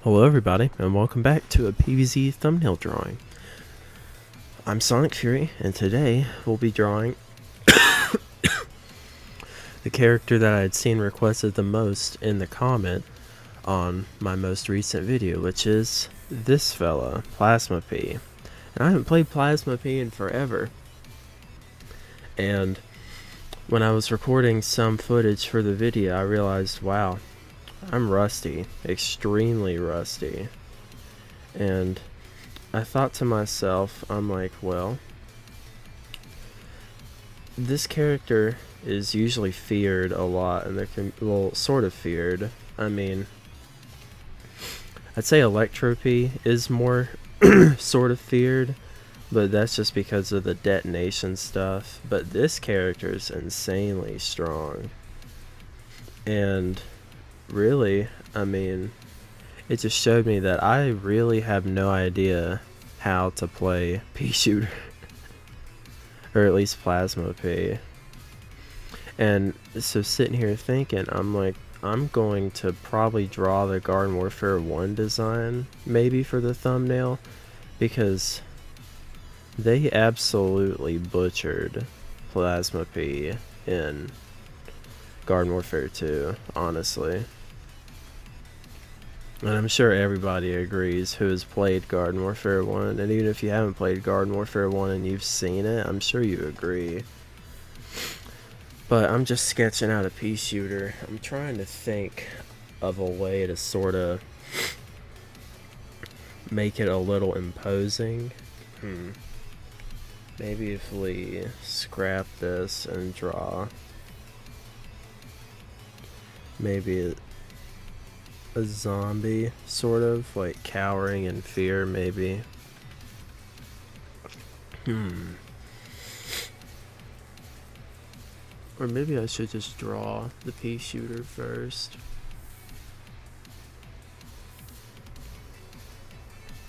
Hello everybody, and welcome back to a PvZ thumbnail drawing. I'm SonicFury, and today we'll be drawing the character that I had seen requested the most in the comment on my most recent video, which is this fella, Plasma Pea. And I haven't played Plasma Pea in forever. And when I was recording some footage for the video, I realized, wow, I'm rusty, extremely rusty. And I thought to myself, I'm like, well, this character is usually feared a lot, and well, sort of feared. I mean, I'd say Electropy is more sort of feared, but that's just because of the detonation stuff. But this character is insanely strong. And really, I mean, it just showed me that I really have no idea how to play pea shooter. Or at least Plasma Pea. And so sitting here thinking, I'm like, I'm going to probably draw the Garden Warfare 1 design, maybe for the thumbnail, because they absolutely butchered Plasma Pea in Garden Warfare 2, honestly. And I'm sure everybody agrees who has played Garden Warfare 1, and even if you haven't played Garden Warfare 1 and you've seen it, I'm sure you agree. But I'm just sketching out a pea shooter. I'm trying to think of a way to sort of make it a little imposing. Maybe if we scrap this and draw maybe a zombie, sort of like cowering in fear, maybe. Or maybe I should just draw the pea shooter first.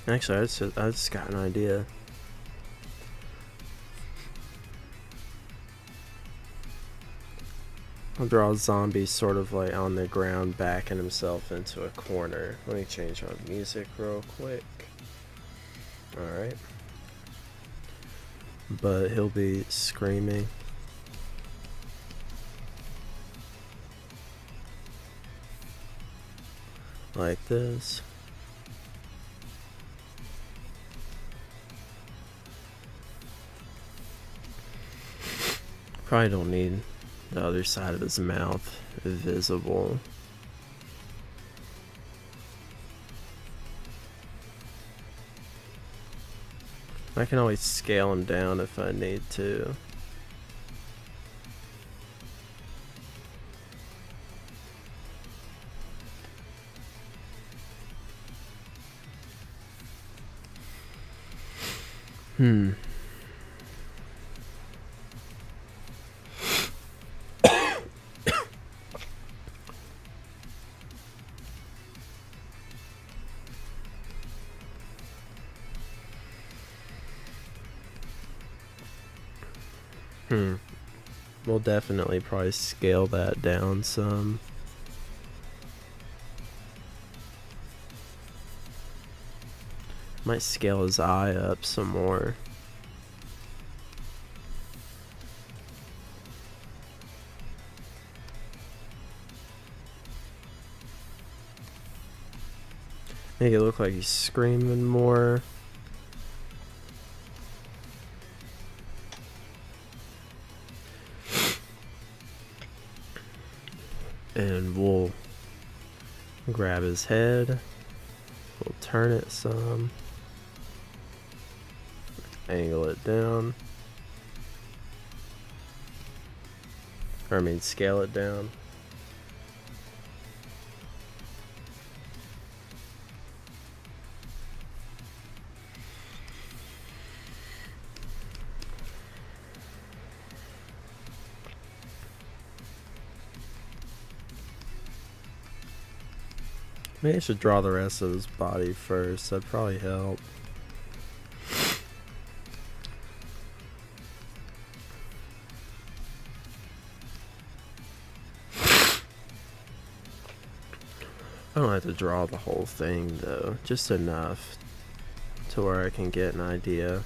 Actually, I just got an idea. I'll draw a zombie sort of like on the ground, backing himself into a corner. Let me change my music real quick. Alright. But he'll be screaming. Like this. Probably don't need the other side of his mouth visible. I can always scale him down if I need to. We'll definitely probably scale that down some. Might scale his eye up some more. Make it look like he's screaming more. And we'll grab his head, we'll turn it some, angle it down, or I mean scale it down. Maybe I should draw the rest of his body first, that'd probably help. I don't have to draw the whole thing though, just enough to where I can get an idea.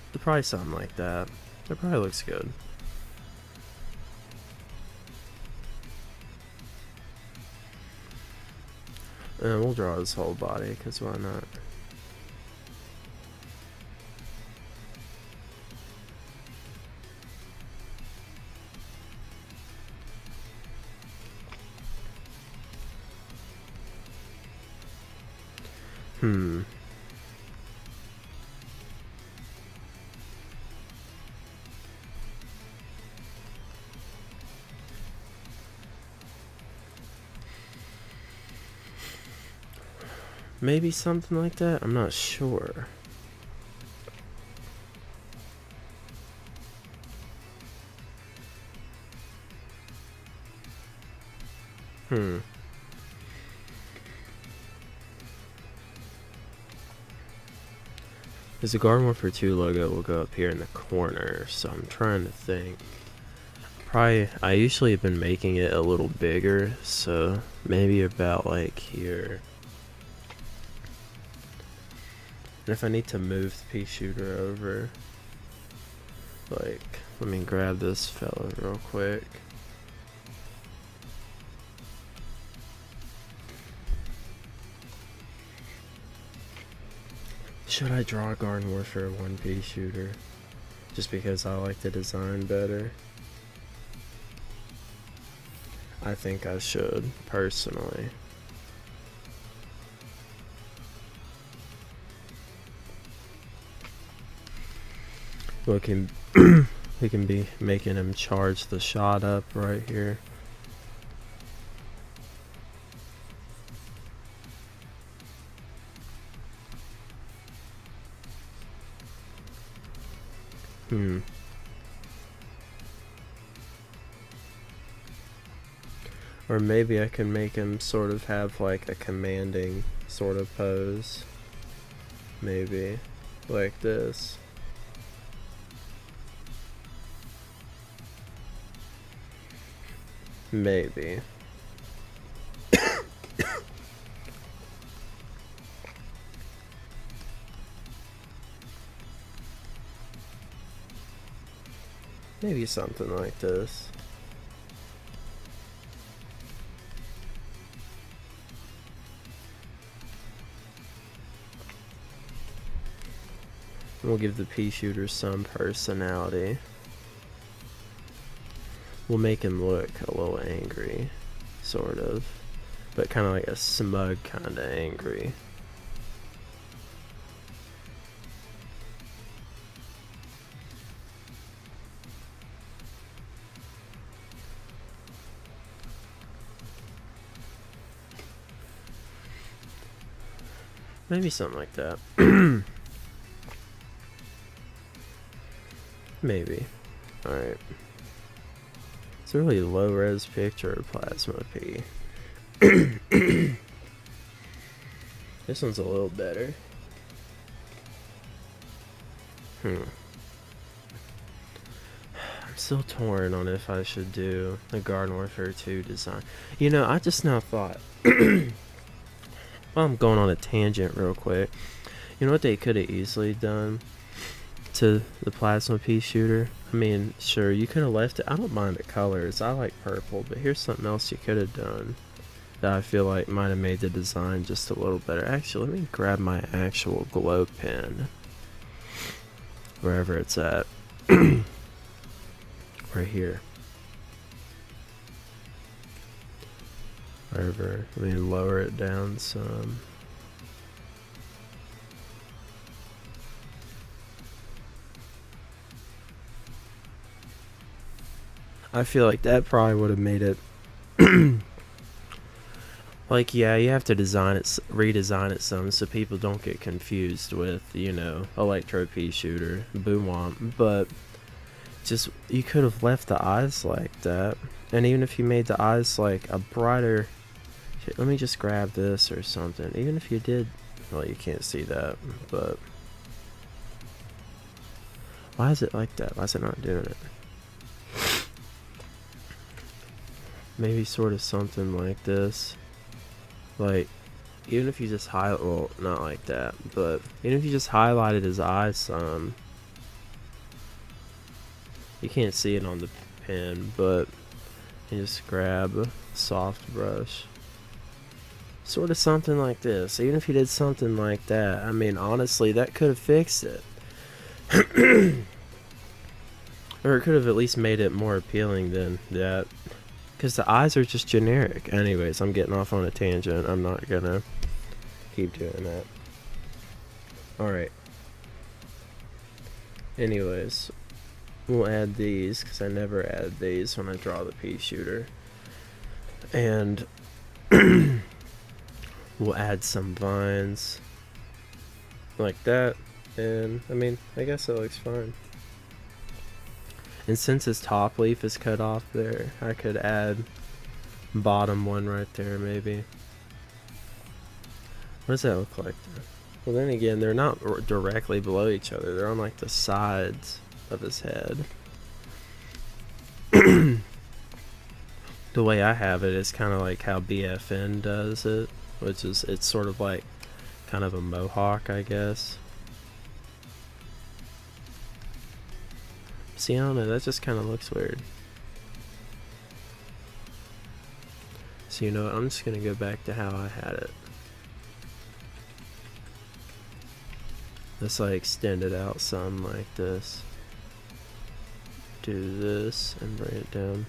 It'll probably something like that. That probably looks good. And we'll draw his whole body, because why not? Maybe something like that? I'm not sure. Because the Garden Warfare 2 logo will go up here in the corner, so I'm trying to think. I usually have been making it a little bigger, so maybe about like here. And if I need to move the pea shooter over, like, let me grab this fella real quick. Should I draw a Garden Warfare 1 pea shooter? Just because I like the design better? I think I should, personally. We can be making him charge the shot up right here. Or maybe I can make him sort of have like a commanding sort of pose. Maybe like this. Maybe. Maybe something like this. We'll give the pea shooter some personality. We'll make him look a little angry, sort of, but kind of like a smug kind of angry. Maybe something like that. Maybe. Alright. It's a really low res picture of Plasma Pea. This one's a little better. I'm still torn on if I should do the Garden Warfare 2 design. You know, I just now thought, well, I'm going on a tangent real quick. You know what they could have easily done to the Plasma Pea shooter? I mean, sure, you could have left it. I don't mind the colors. I like purple, but here's something else you could have done that I feel like might have made the design just a little better. Actually, let me grab my actual glow pen. Wherever it's at. Right here. Wherever. Let me lower it down some. I feel like that probably would have made it like, yeah, you have to redesign it some so people don't get confused with, you know, Electro Pea shooter, boom womp, but just, you could have left the eyes like that. And even if you made the eyes like a brighter, shit, let me just grab this or something. Even if you did, well, you can't see that, but why is it like that? Why is it not doing it? maybe sort of something like this. Like, even if you just highlight, well, not like that, but even if you just highlighted his eyes some, you can't see it on the pen, but you just grab a soft brush. Sort of something like this. Even if you did something like that, I mean, honestly, that could have fixed it. Or it could have at least made it more appealing than that. Because the eyes are just generic. Anyways, I'm getting off on a tangent. I'm not gonna keep doing that. Alright. Anyways, we'll add these, because I never add these when I draw the pea shooter. And we'll add some vines like that, and I mean, I guess it looks fine. And since his top leaf is cut off there, I could add bottom one right there maybe. What does that look like there? Well, then again, they're not directly below each other, they're on like the sides of his head. The way I have it is kind of like how BFN does it, which is, it's sort of like kind of a mohawk, I guess. See, I don't know, that just kind of looks weird. So you know what, I'm just going to go back to how I had it. Let's like extend it out some like this. Do this and bring it down.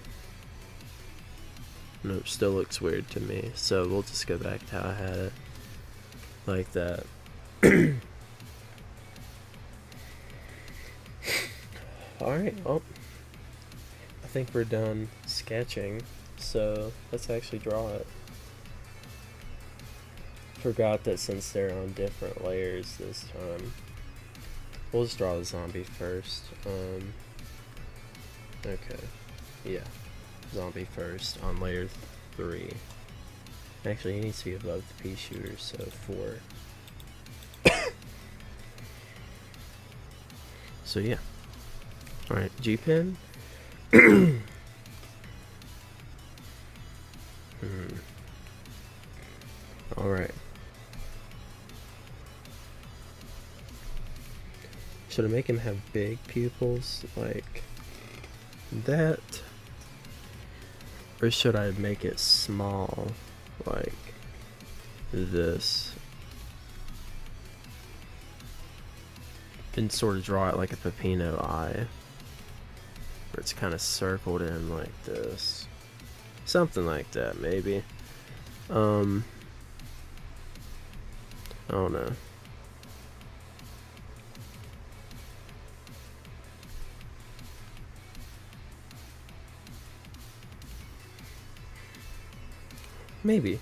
Nope, still looks weird to me, so we'll just go back to how I had it. Like that. Alright, well, I think we're done sketching, so let's actually draw it. Forgot that since they're on different layers this time, we'll just draw the zombie first. Okay, yeah, zombie first on layer 3. Actually, he needs to be above the pea shooter, so 4. So yeah. Alright, G-pen. Alright. Should I make him have big pupils like that? Or should I make it small like this? And sort of draw it like a Pepino eye. Where it's kind of circled in like this. Something like that, maybe. I don't know. Maybe.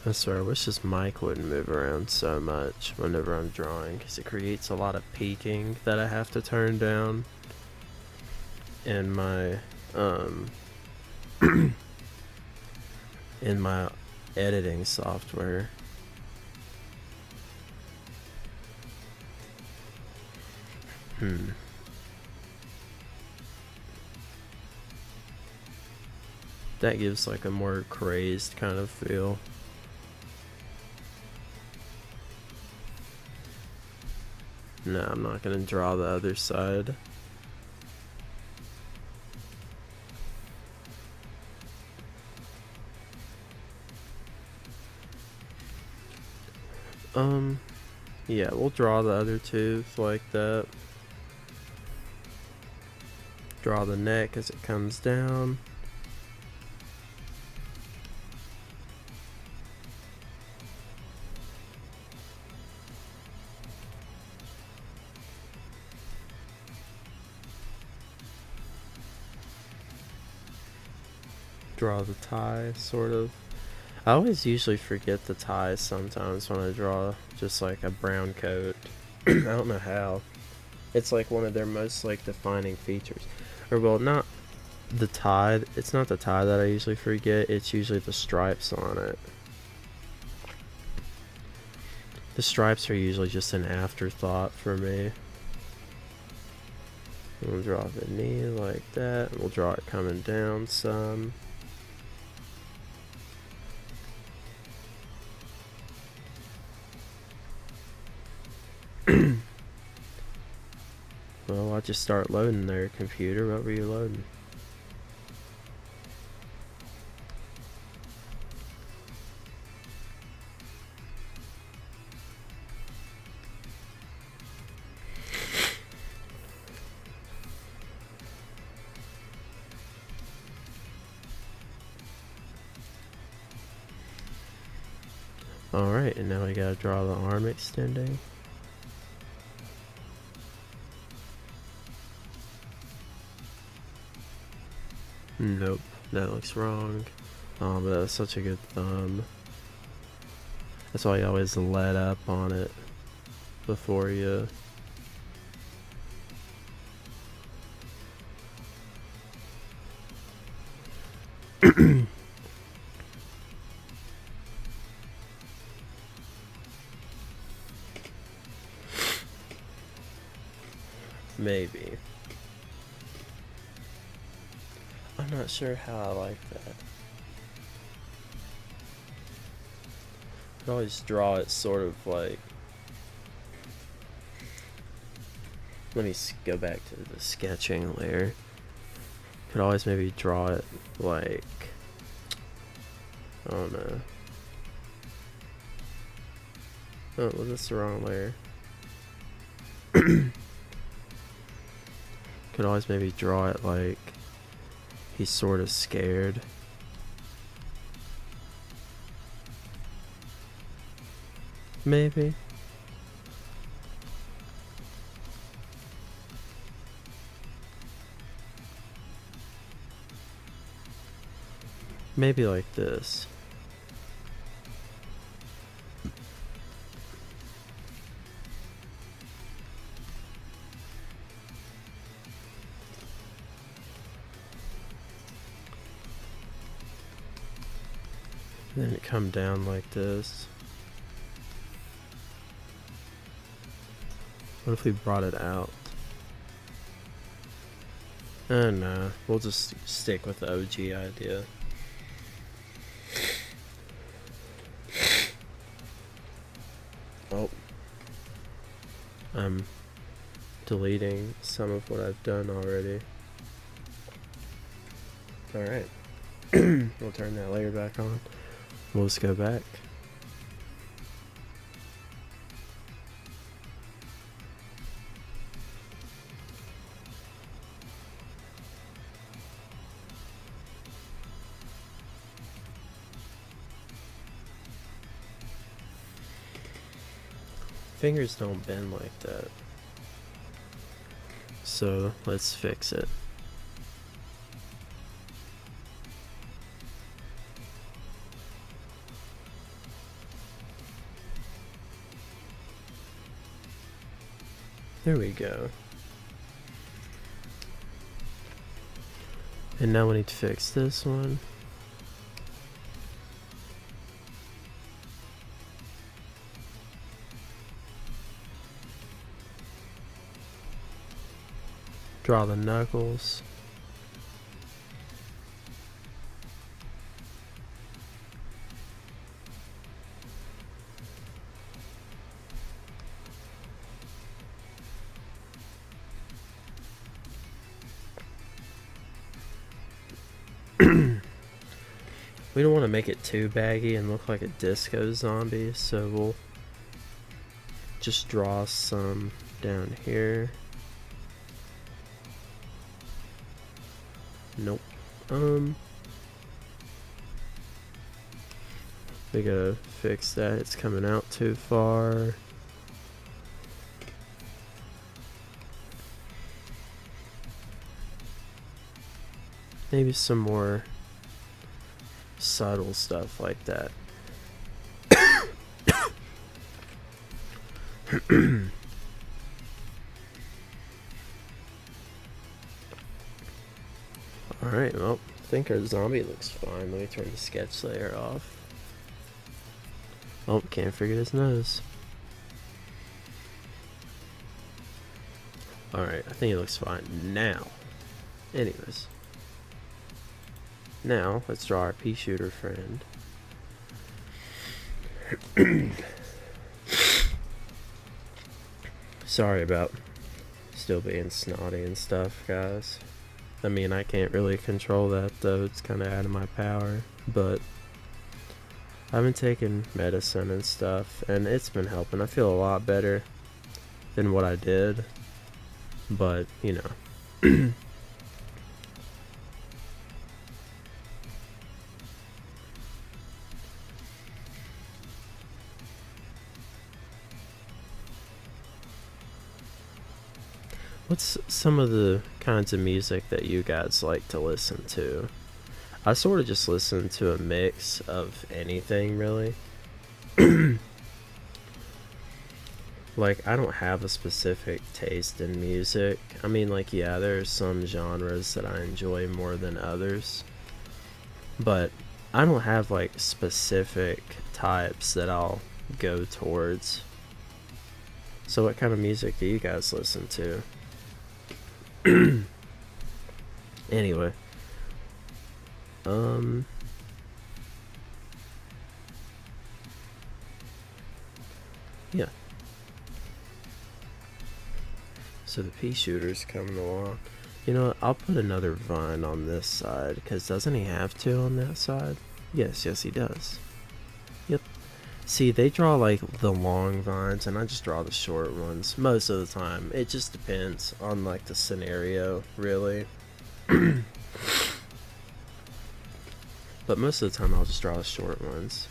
I swear, I wish this mic wouldn't move around so much whenever I'm drawing, because it creates a lot of peaking that I have to turn down in my in my editing software. That gives like a more crazed kind of feel. No, I'm not gonna draw the other side. Yeah, we'll draw the other tooth like that. Draw the neck as it comes down. Draw the tie, sort of. I always usually forget the ties sometimes when I draw just like a brown coat. I don't know how. It's like one of their most like defining features. Or well, not the tie. It's not the tie that I usually forget. It's usually the stripes on it. The stripes are usually just an afterthought for me. We'll draw the knee like that. We'll draw it coming down some. Well, I'll just start loading there, computer. What were you loading? Alright, and now we gotta draw the arm extending. Nope, that looks wrong. Oh, but that was such a good thumb. That's why you always let up on it before you... Maybe. I'm not sure how I like that. I always draw it sort of like... Let me go back to the sketching layer. Could always maybe draw it like... I don't know. Oh, well, that's the wrong layer. Could always maybe draw it like he's sort of scared. Maybe. Maybe like this. Then it come down like this. What if we brought it out? No, we'll just stick with the OG idea. Oh. I'm deleting some of what I've done already. Alright. We'll turn that layer back on. We'll just go back. Fingers don't bend like that. So let's fix it. There we go. And now we need to fix this one. Draw the knuckles. We don't want to make it too baggy and look like a disco zombie, so we'll just draw some down here. Nope. We gotta fix that. It's coming out too far. Maybe some more subtle stuff like that. Alright, well, I think our zombie looks fine. Let me turn the sketch layer off. Oh, can't figure his nose. Alright, I think it looks fine now. Anyways. Now, let's draw our pea shooter friend. Sorry about still being snotty and stuff, guys. I mean, I can't really control that, though. It's kind of out of my power. But I've been taking medicine and stuff, and it's been helping. I feel a lot better than what I did. But, you know. What's some of the kinds of music that you guys like to listen to? I sort of just listen to a mix of anything, really. Like, I don't have a specific taste in music. I mean, like, yeah, there are some genres that I enjoy more than others. But I don't have, like, specific types that I'll go towards. So what kind of music do you guys listen to? Anyway, yeah. So the pea shooter's coming along. You know what, I'll put another vine on this side, because doesn't he have to on that side? Yes, he does. Yep. See, they draw like the long vines, and I just draw the short ones most of the time. It just depends on like the scenario, really. But most of the time I'll just draw the short ones.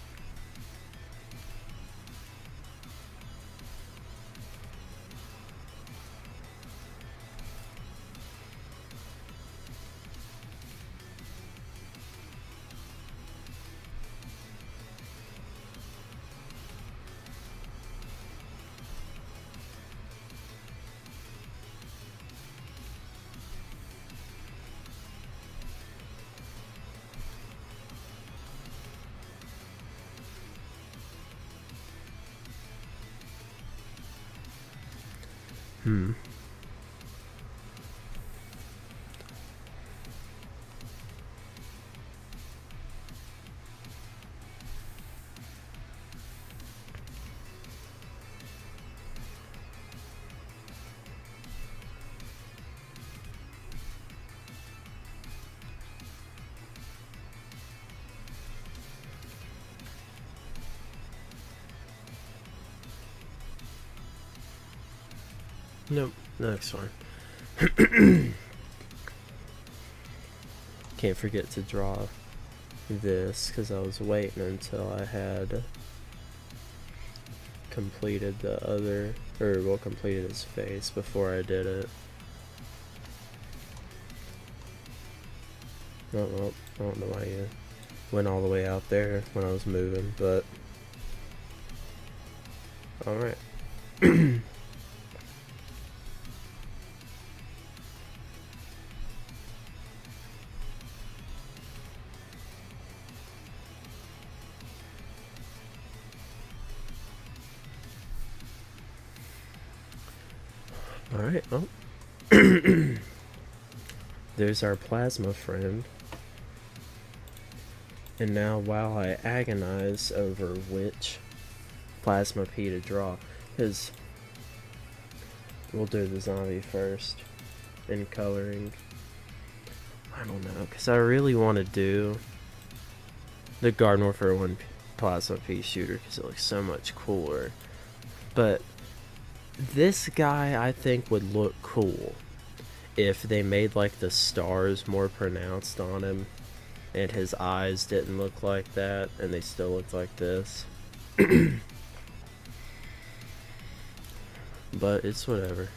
Nope, that's fine. Can't forget to draw this, because I was waiting until I had completed the other, or well, completed his face before I did it. Oh, well, I don't know why you went all the way out there when I was moving, but alright. Alright, well, there's our plasma friend. And now, while I agonize over which Plasma Pea to draw, because we'll do the zombie first in coloring. I don't know, because I really want to do the Garden Warfare 1 Plasma Pea shooter because it looks so much cooler. But this guy, I think, would look cool if they made like the stars more pronounced on him and his eyes didn't look like that and they still looked like this. But it's whatever.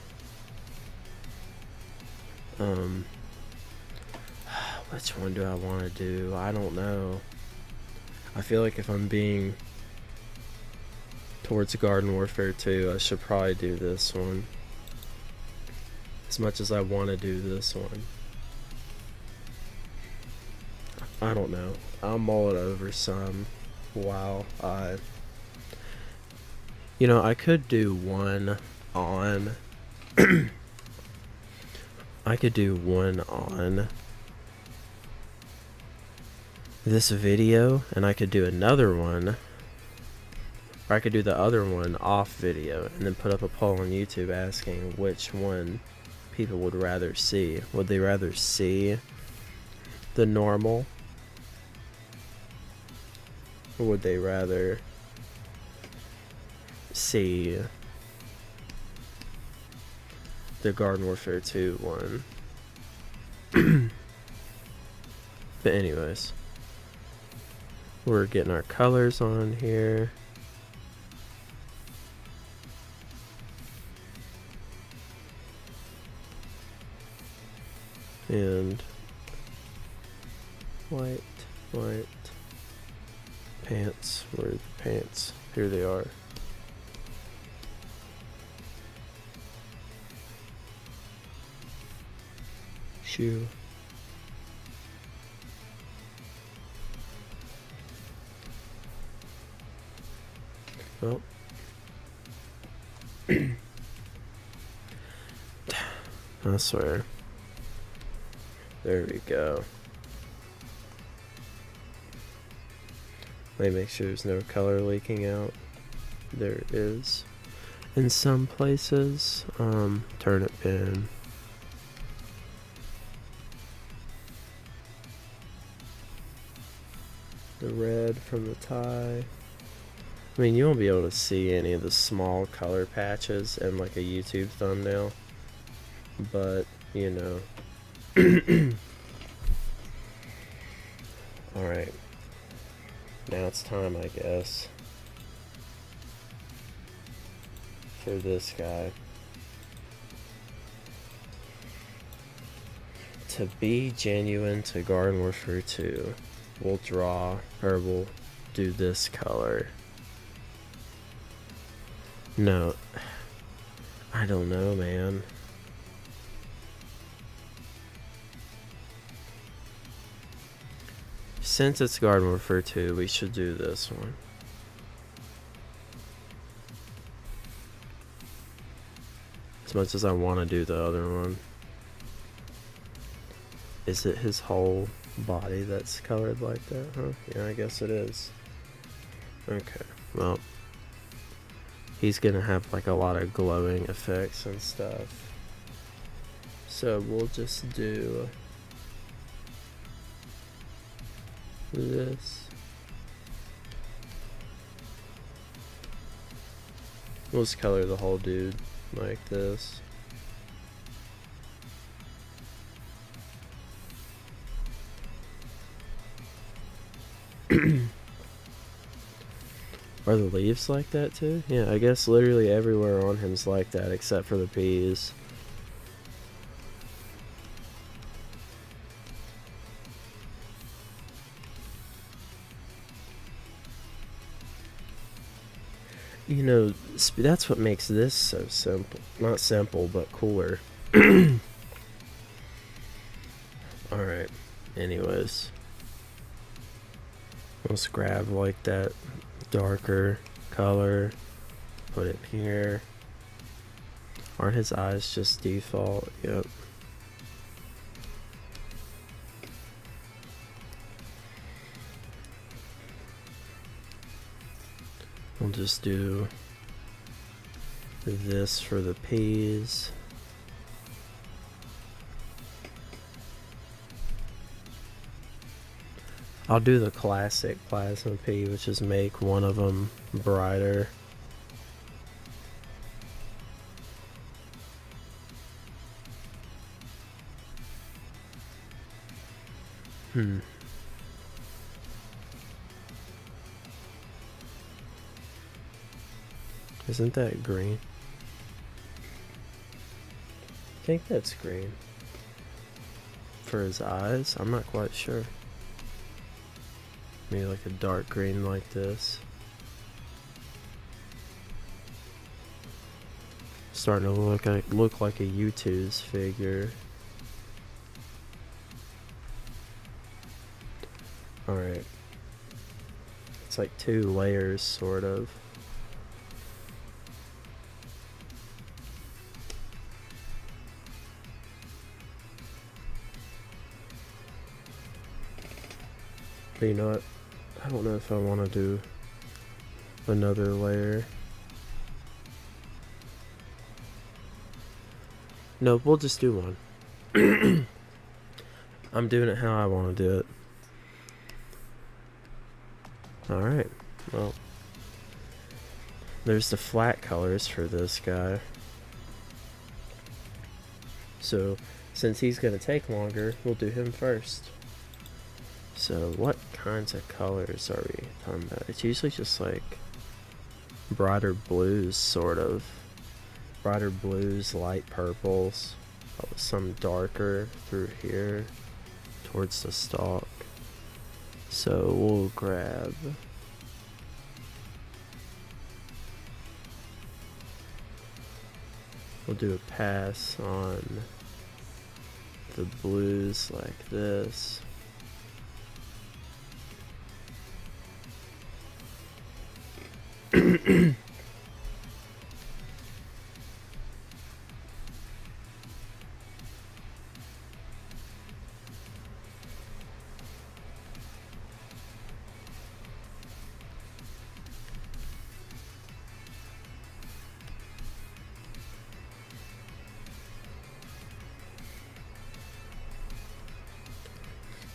Which one do I want to do? I don't know. I feel like if I'm being towards Garden Warfare 2, I should probably do this one. As much as I want to do this one. I don't know. I'll mull it over some while I... You know, I could do one on... I could do one on this video, and I could do another one, or I could do the other one off video, and then put up a poll on YouTube asking which one people would rather see. Would they rather see the normal, or would they rather see the Garden Warfare 2 one? But anyways, we're getting our colors on here. And white, pants, where are the pants? Here they are. Shoe. Well, I swear. There we go. Let me make sure there's no color leaking out. There is in some places. Turnip pin. The red from the tie. I mean, you won't be able to see any of the small color patches in like a YouTube thumbnail, but you know. Alright, now it's time, I guess, for this guy to be genuine to Garden Warfare 2. We'll draw, or we'll do this color. No, I don't know, man. Since it's Garden Warfare 2, we should do this one. As much as I want to do the other one. Is it his whole body that's colored like that, huh? Yeah, I guess it is. Okay, well, he's gonna have like a lot of glowing effects and stuff. So we'll just do this. We'll just color the whole dude like this. Are the leaves like that too? Yeah, I guess literally everywhere on him's like that except for the peas. You know, that's what makes this so simple. Not simple, but cooler. Alright, anyways. Let's grab like that darker color, put it here. Aren't his eyes just default? Yep. We'll just do this for the peas. I'll do the classic Plasma Pea, which is make one of them brighter. Isn't that green? I think that's green. For his eyes? I'm not quite sure. Maybe like a dark green like this. Starting to look like a U2's figure. Alright. It's like 2 layers, sort of. But you know what? I don't know if I want to do another layer. No, we'll just do one. I'm doing it how I want to do it. Alright, well, there's the flat colors for this guy. So, since he's going to take longer, we'll do him first. So, what kinds of colors are we talking about? It's usually just like brighter blues, sort of. Brighter blues, light purples, some darker through here towards the stalk. So we'll grab we'll do a pass on the blues like this.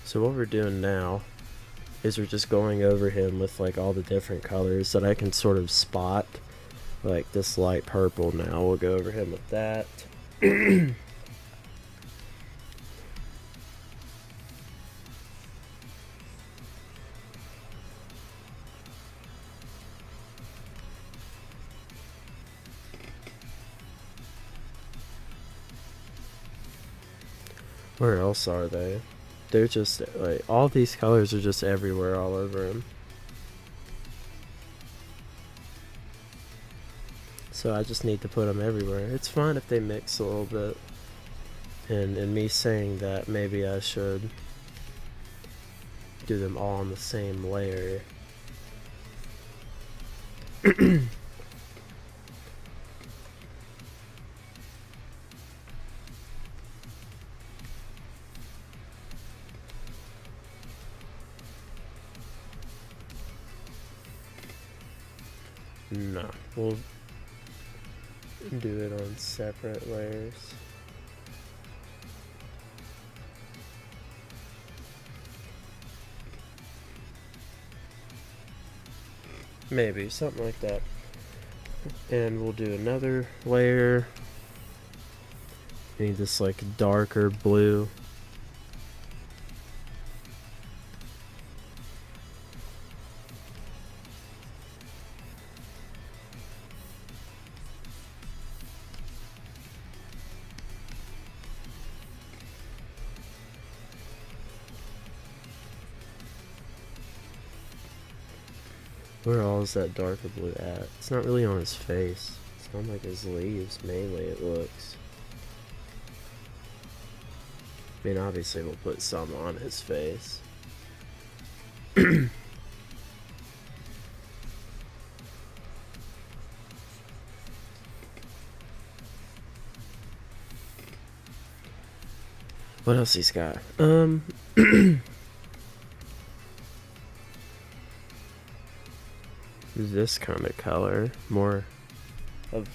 So what we're doing now is we're just going over him with like all the different colors that I can sort of spot. Like this light purple now, we'll go over him with that. Where else are they? They're just like, all these colors are just everywhere all over him. So I just need to put them everywhere. It's fine if they mix a little bit. And in me saying that, maybe I should do them all on the same layer. No, we'll do it on separate layers. Maybe, something like that. And we'll do another layer. Need this like darker blue. Where all is that darker blue at? It's not really on his face. It's on like his leaves, mainly it looks. I mean, obviously we'll put some on his face. What else he's got? This kind of color, more of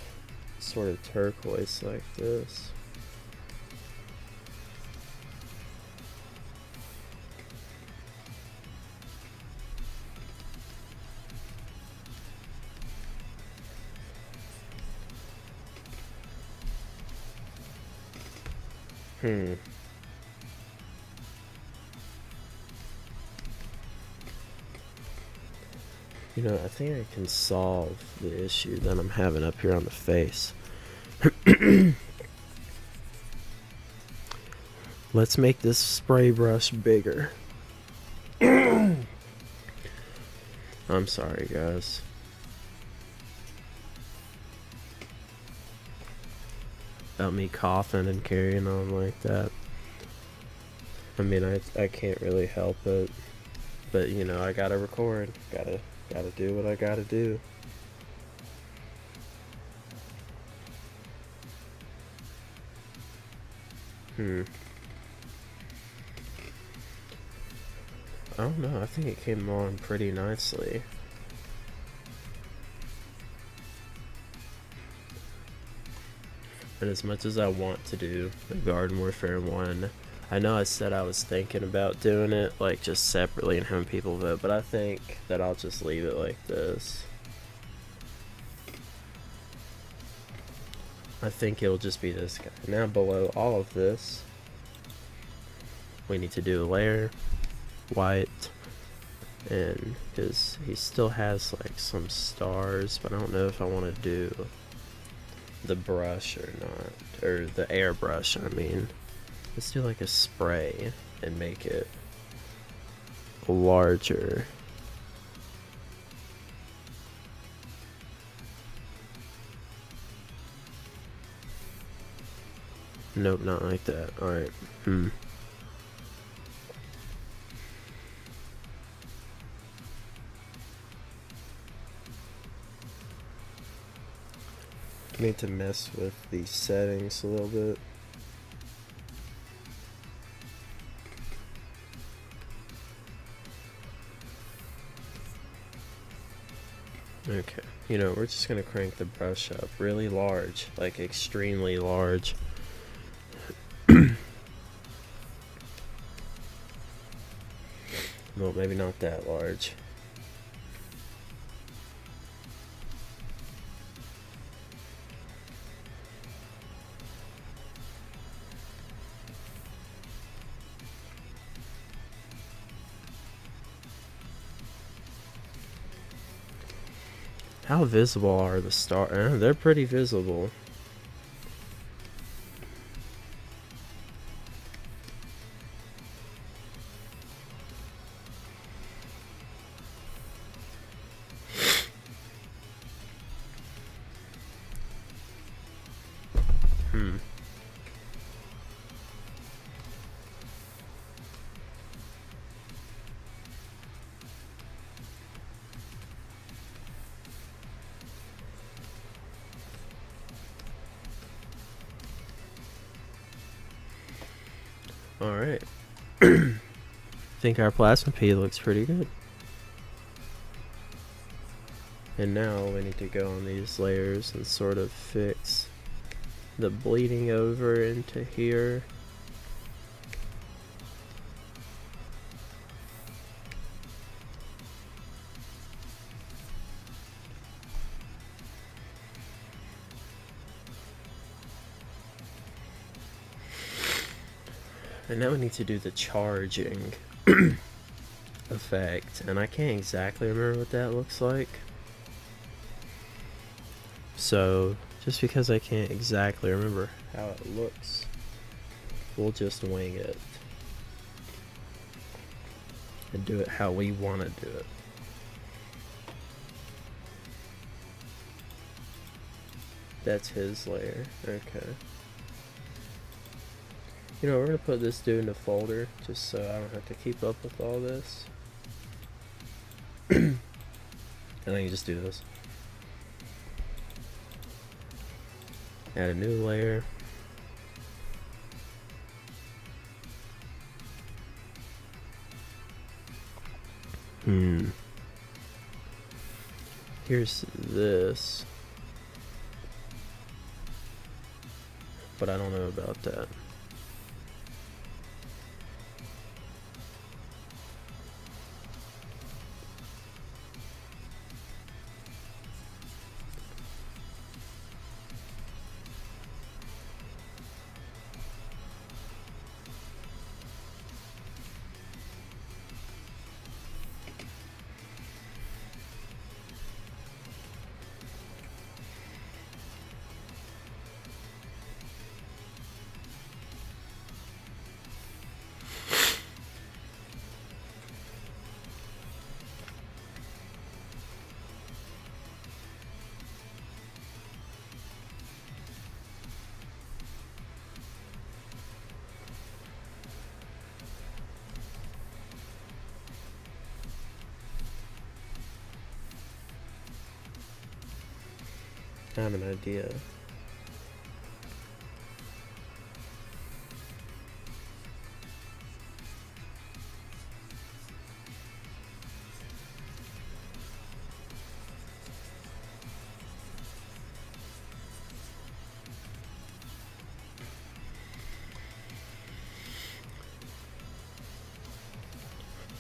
sort of turquoise like this. You know, I think I can solve the issue that I'm having up here on the face. Let's make this spray brush bigger. I'm sorry, guys. About me coughing and carrying on like that. I mean, I can't really help it, but you know, I gotta record. Gotta do what I gotta do. I don't know, I think it came on pretty nicely. And as much as I want to do the Garden Warfare 1, I know I said I was thinking about doing it like just separately and having people vote, but I think that I'll just leave it like this. I think it'll just be this guy. Now below all of this, we need to do a layer, white, and because he still has like some stars, but I don't know if I want to do the brush or not, or the airbrush. I mean, let's do like a spray and make it larger. Nope, not like that. Alright. Need to mess with the settings a little bit. Okay, you know, we're just gonna crank the brush up really large, like extremely large. Well, maybe not that large. How visible are the stars? They're pretty visible. Alright. I think our Plasma Pea looks pretty good. And now we need to go on these layers and sort of fix the bleeding over into here. And now we need to do the charging effect, and I can't exactly remember what that looks like. So, just because I can't exactly remember how it looks, we'll just wing it and do it how we want to do it. That's his layer. Okay. You know, we're gonna put this dude in a folder just so I don't have to keep up with all this. And I can just do this. Add a new layer. Here's this. But I don't know about that. I have an idea.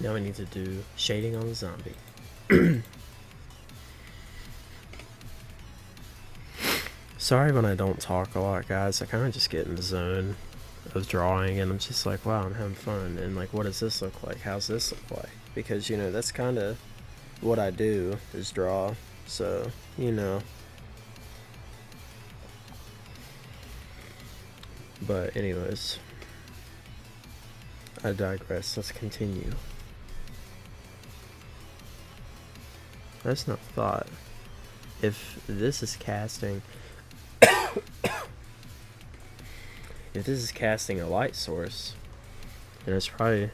Now we need to do shading on the zombie. Sorry when I don't talk a lot, guys. I kind of just get in the zone of drawing, and I'm just like, wow, I'm having fun. And like, what does this look like? How's this look like? Because, you know, that's kind of what I do, is draw. So, you know. But anyways, I digress. Let's continue. I just not thought, if this is casting, if this is casting a light source, then it's probably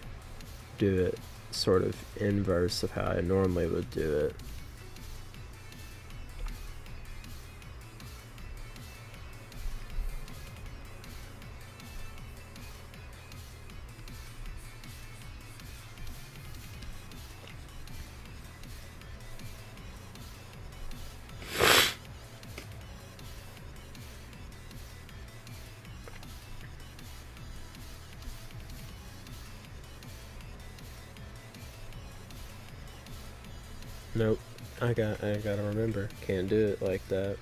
do it sort of inverse of how I normally would do it. Nope, I gotta remember, can't do it like that.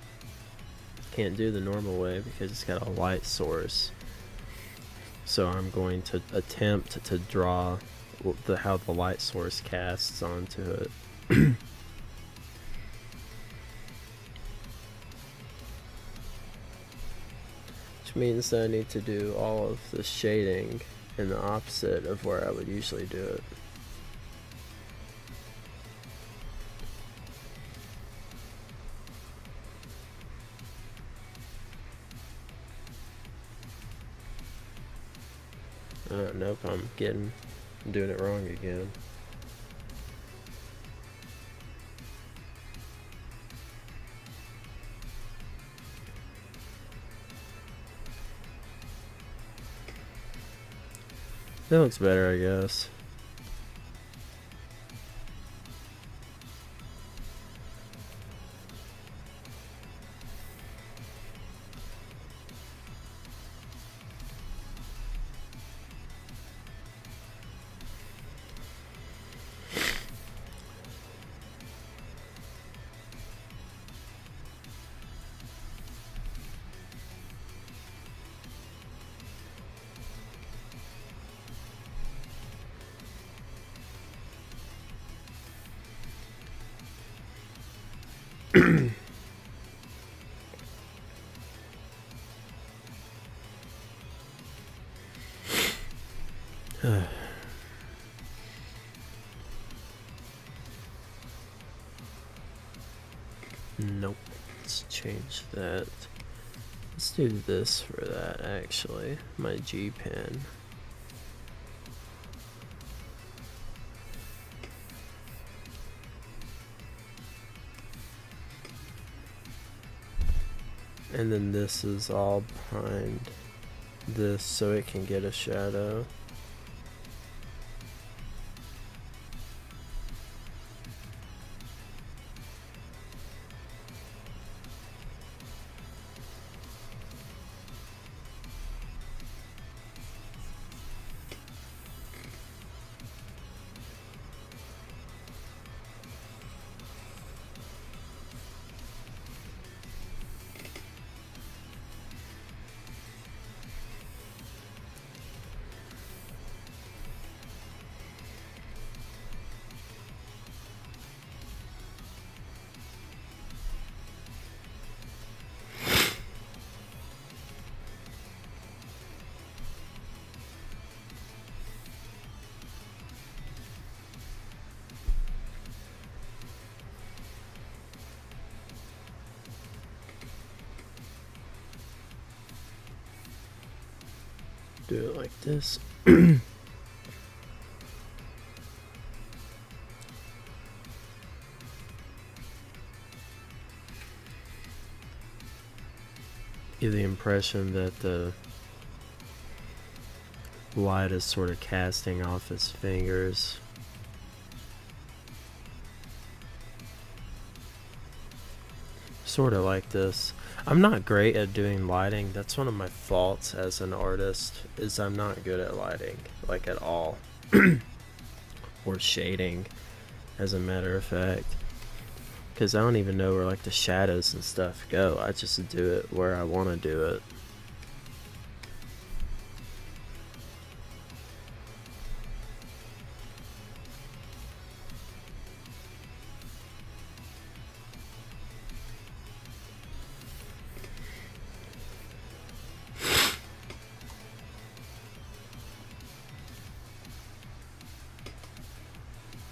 Can't do the normal way because it's got a light source. So I'm going to attempt to draw how the light source casts onto it. Which means that I need to do all of the shading in the opposite of where I would usually do it. Nope, I'm doing it wrong again. That looks better, I guess. Nope, let's change that. Let's do this for that, actually. My G pen. And then this is all behind this so it can get a shadow. Do it like this. give the impression that the light is sort of casting off his fingers. Sort of like this. I'm not great at doing lighting. That's one of my faults as an artist, is I'm not good at lighting, like at all. Or shading, as a matter of fact. Because I don't even know where like the shadows and stuff go. I just do it where I want to do it.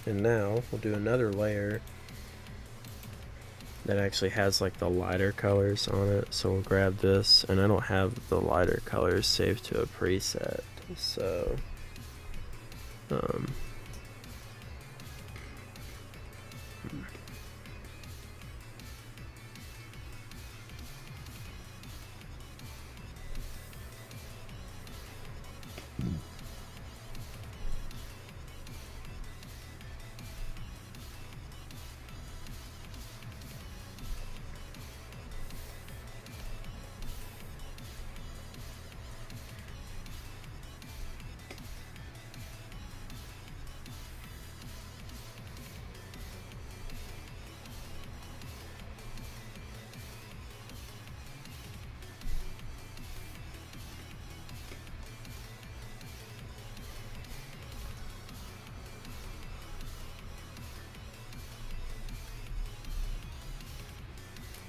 And now we'll do another layer that actually has like the lighter colors on it. So we'll grab this, and I don't have the lighter colors saved to a preset, so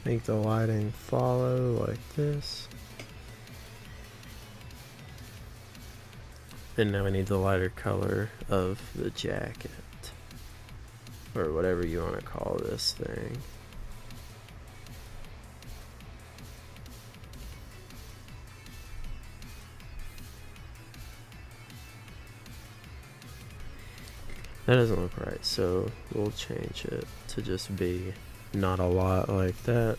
make the lighting follow like this. And now we need the lighter color of the jacket, or whatever you want to call this thing. That doesn't look right, so we'll change it to just be not a lot like that.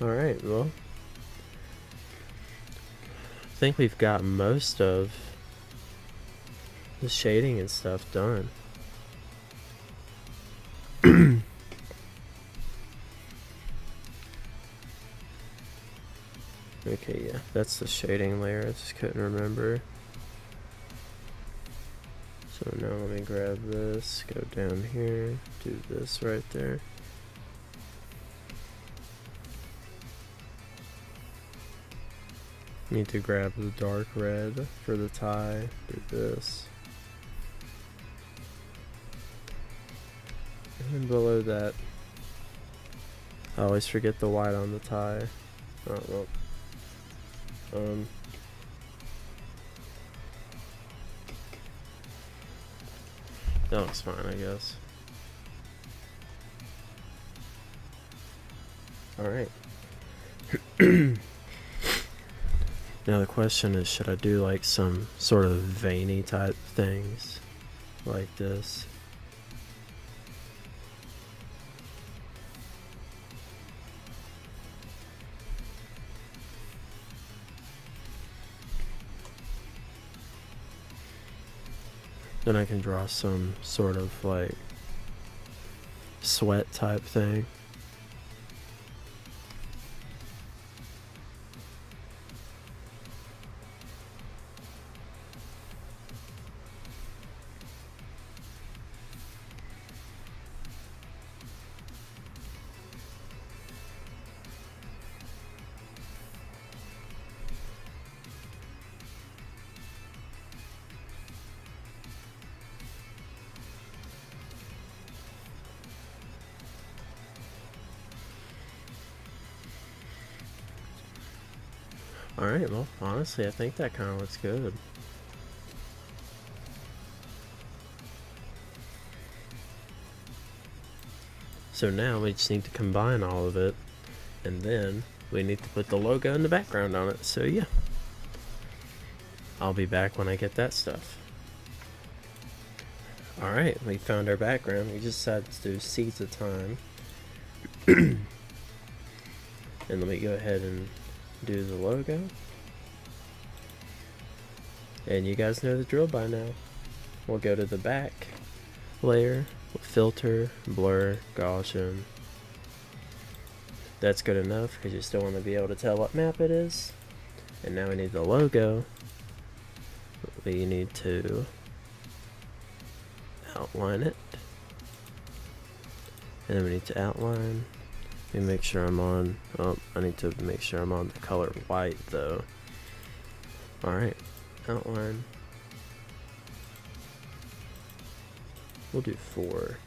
Alright, well, I think we've got most of the shading and stuff done. Okay, yeah, that's the shading layer. I just couldn't remember. So now let me grab this, go down here, do this right there. Need to grab the dark red for the tie, do this. And then below that, I always forget the white on the tie. Oh, well. That looks fine, I guess. Alright. Now the question is, should I do like some sort of veiny type things like this? Then I can draw some sort of like sweat type thing. Alright, well, honestly, I think that kind of looks good. So now we just need to combine all of it, and then we need to put the logo in the background on it. So yeah, I'll be back when I get that stuff. Alright, we found our background. We just decided to do Seeds of Time. And let me go ahead and do the logo. And you guys know the drill by now. We'll go to the back layer, filter, blur, Gaussian. That's good enough because you still want to be able to tell what map it is. And now we need the logo. We need to outline it, and then we need to outline. Let me make sure I'm on, oh, I need to make sure I'm on the color white though. Alright, outline. We'll do 4.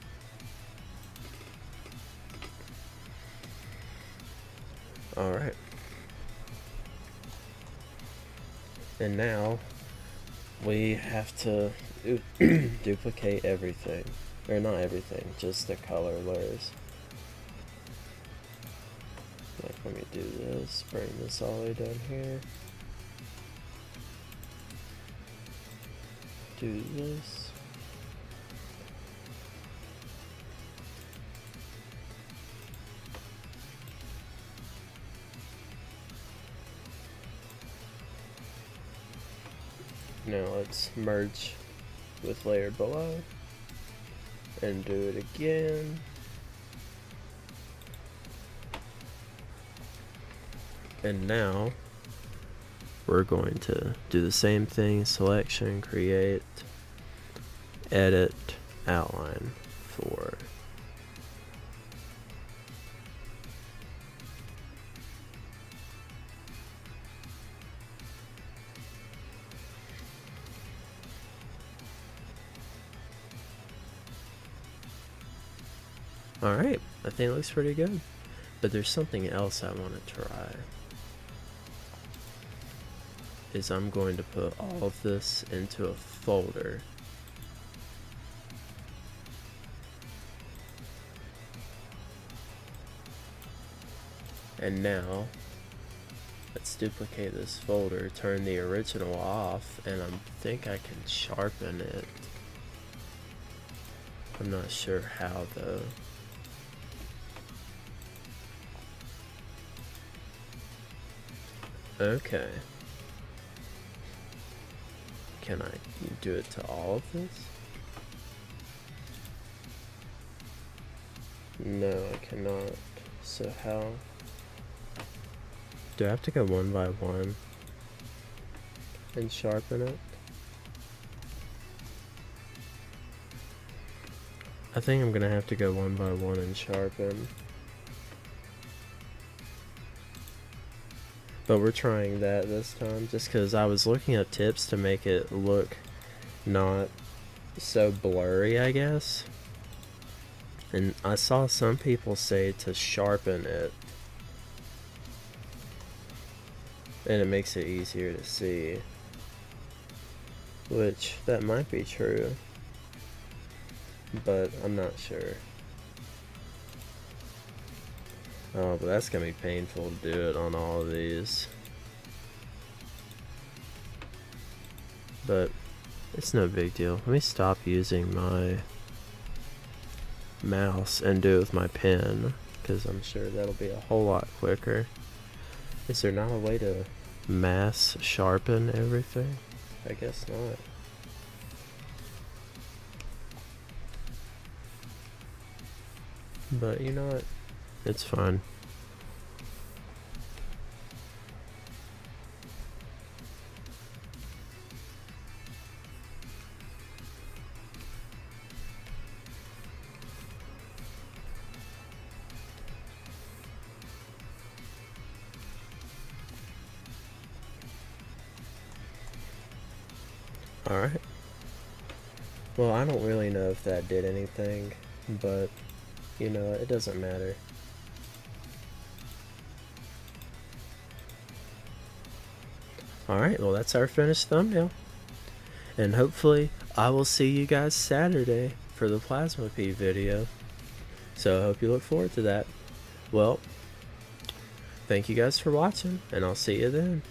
Alright. And now we have to duplicate everything. Or not everything, just the color layers. Like, let me do this, bring this all the way down here. Do this. Now let's merge with layer below and do it again. And now we're going to do the same thing: selection, create, edit, outline 4. Alright, I think it looks pretty good. But there's something else I want to try. Is I'm going to put all of this into a folder. And now, let's duplicate this folder, turn the original off, and I think I can sharpen it. I'm not sure how though. Okay. Can I do it to all of this? No, I cannot. So how? Do I have to go one by one and sharpen it? I think I'm gonna have to go one by one and sharpen. But we're trying that this time just because I was looking at tips to make it look not so blurry, I guess. And I saw some people say to sharpen it, and it makes it easier to see. Which, that might be true, but I'm not sure. Oh, but that's gonna be painful to do it on all of these. But it's no big deal. Let me stop using my mouse and do it with my pen, because I'm sure that'll be a whole lot quicker. Is there not a way to mass sharpen everything? I guess not. But you know what? It's fine. Alright. Well, I don't really know if that did anything, but you know, it doesn't matter. Alright, well that's our finished thumbnail. And hopefully I will see you guys Saturday for the Plasma Pea video. So I hope you look forward to that. Well, thank you guys for watching, and I'll see you then.